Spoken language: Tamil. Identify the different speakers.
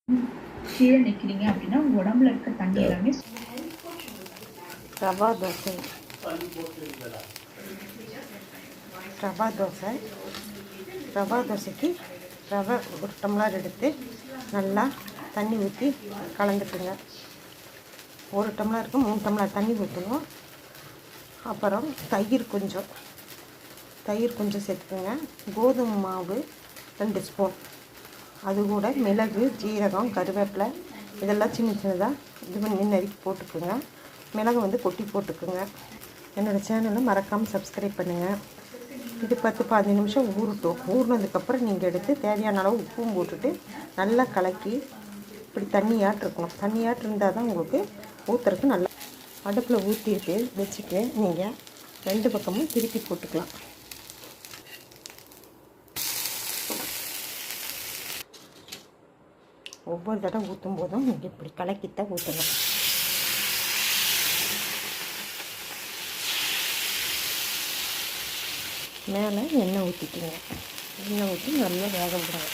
Speaker 1: கீழே நிற்கிறீங்க அப்படின்னா உங்கள் உடம்புல இருக்க தண்ணி எல்லாமே
Speaker 2: ரவா தோசை ரவா தோசைக்கு ரவை ஒரு டம்ளர் எடுத்து நல்லா தண்ணி ஊற்றி கலந்துக்குங்க. ஒரு டம்ளருக்கு 3 டம்ளர் தண்ணி ஊற்றணும். அப்புறம் தயிர் கொஞ்சம் சேர்த்துக்குங்க. கோதுமை மாவு 2 ஸ்பூன், அது கூட மிளகு, ஜீரகம், கருவேப்பிலை இதெல்லாம் சின்னதாக இது பண்ணி நறுக்கி போட்டுக்குங்க. மிளகு கொட்டி போட்டுக்குங்க. என்னோடய சேனலை மறக்காமல் சப்ஸ்கிரைப் பண்ணுங்கள். இது 10-15 நிமிஷம் ஊறட்டும். ஊறினதுக்கப்புறம் நீங்கள் எடுத்து தேவையான அளவு உப்பும் போட்டுட்டு நல்லா கலக்கி இப்படி தண்ணியாட்டு இருக்கணும். தண்ணியாட்டு இருந்தால் தான் உங்களுக்கு ஊற்றுறதுக்கு நல்லா. அடுப்பில் ஊற்றிட்டு வச்சுட்டு நீங்கள் 2 பக்கமும் திருப்பி போட்டுக்கலாம். ஒவ்வொரு தடவை ஊற்றும் போதும் நீங்கள் இப்படி கலக்கித்தான் ஊற்றணும். மேலே எண்ணெய் ஊற்றிக்கிங்க. எண்ணெய் ஊற்றி நல்லா வேக விடுங்க.